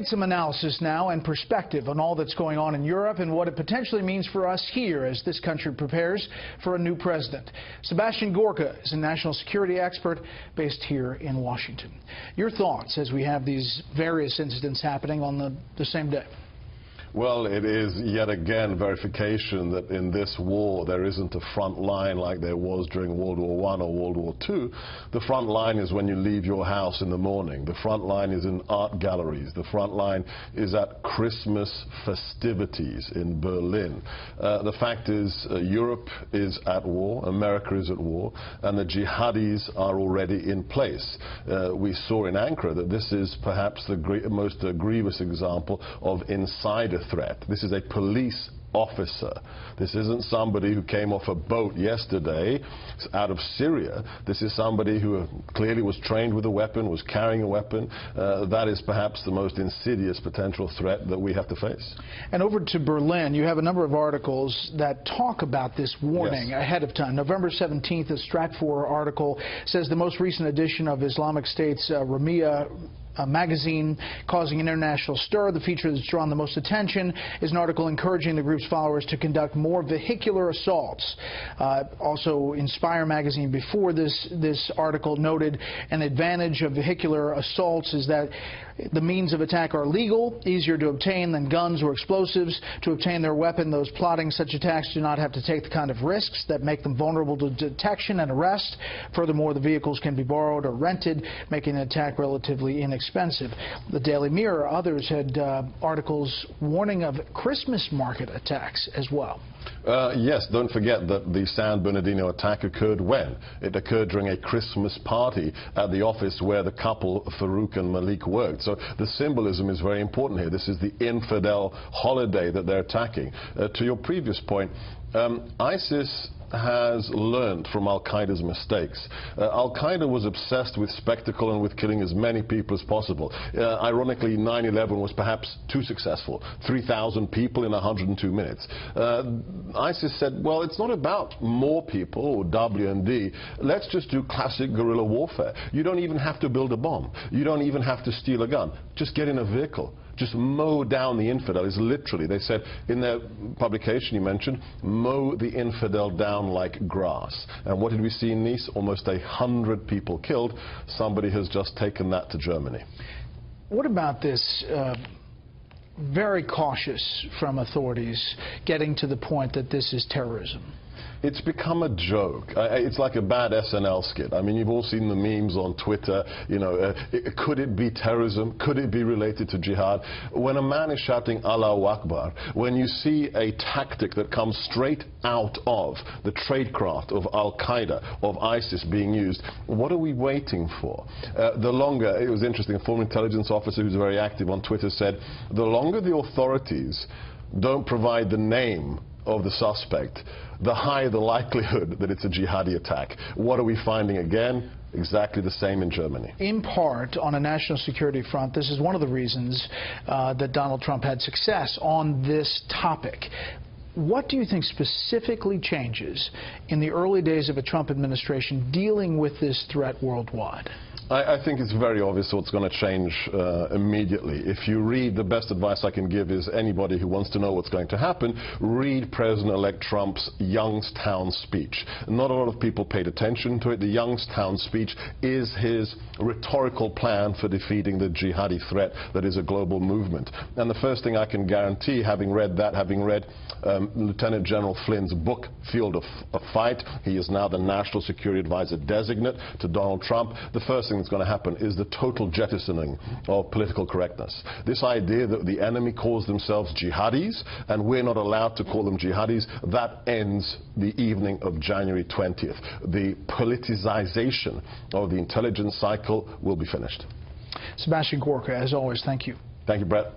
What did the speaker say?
get some analysis now and perspective on all that's going on in Europe and what it potentially means for us here as this country prepares for a new president. Sebastian Gorka is a national security expert based here in Washington. Your thoughts as we have these various incidents happening on the same day? Well, it is yet again verification that in this war there isn't a front line like there was during World War I or World War II. The front line is when you leave your house in the morning. The front line is in art galleries. The front line is at Christmas festivities in Berlin. The fact is Europe is at war, America is at war, and the jihadis are already in place. We saw in Ankara that this is perhaps the most grievous example of insider threat. This is a police officer. This isn't somebody who came off a boat yesterday out of Syria. This is somebody who clearly was trained with a weapon, was carrying a weapon. That is perhaps the most insidious potential threat that we have to face. And over to Berlin, you have a number of articles that talk about this warning ahead of time. November 17th, a Stratfor article says the most recent edition of Islamic State's Ramia magazine causing an international stir. The feature that's drawn the most attention is an article encouraging the group's followers to conduct more vehicular assaults. Also, Inspire magazine before this article noted an advantage of vehicular assaults is that the means of attack are legal, easier to obtain than guns or explosives. To obtain their weapon, those plotting such attacks do not have to take the kind of risks that make them vulnerable to detection and arrest. Furthermore, the vehicles can be borrowed or rented, making an attack relatively inexpensive. The Daily Mirror, others had articles warning of Christmas market attacks as well. Yes, don't forget that the San Bernardino attack occurred when? It occurred during a Christmas party at the office where the couple, Farouk and Malik, worked. So the symbolism is very important here. This is the infidel holiday that they're attacking. To your previous point, ISIS has learned from al-Qaeda's mistakes. Al-Qaeda was obsessed with spectacle and with killing as many people as possible. Ironically, 9/11 was perhaps too successful. 3,000 people in 102 minutes. ISIS said, well, it's not about more people or W&D. Let's just do classic guerrilla warfare. You don't even have to build a bomb. You don't even have to steal a gun. Just get in a vehicle. Just mow down the infidel. Is literally, they said in their publication you mentioned, mow the infidel down like grass. And what did we see in Nice? Almost 100 people killed. Somebody has just taken that to Germany. What about this very cautious from authorities getting to the point that this is terrorism? It's become a joke. It's like a bad SNL skit. I mean, you've all seen the memes on Twitter. You know, could it be terrorism? Could it be related to jihad? When a man is shouting Allahu Akbar, when you see a tactic that comes straight out of the tradecraft of Al-Qaeda, of ISIS being used, what are we waiting for? The longer, it was interesting, a former intelligence officer who's very active on Twitter said, the longer the authorities don't provide the name of the suspect, the higher the likelihood that it's a jihadi attack. What are we finding again? Exactly the same in Germany. In part, on a national security front, this is one of the reasons that Donald Trump had success on this topic. What do you think specifically changes in the early days of a Trump administration dealing with this threat worldwide? I think it's very obvious what's going to change immediately. If you read, the best advice I can give is anybody who wants to know what's going to happen, read President-elect Trump's Youngstown speech. Not a lot of people paid attention to it. The Youngstown speech is his rhetorical plan for defeating the jihadi threat that is a global movement. And the first thing I can guarantee, having read that, having read Lieutenant General Flynn's book, Field of Fight, he is now the National Security Advisor designate to Donald Trump, the first thing that's going to happen is the total jettisoning of political correctness. This idea that the enemy calls themselves jihadis and we're not allowed to call them jihadis, that ends the evening of January 20th. The politicization of the intelligence cycle will be finished. Sebastian Gorka, as always, thank you. Thank you, Brett.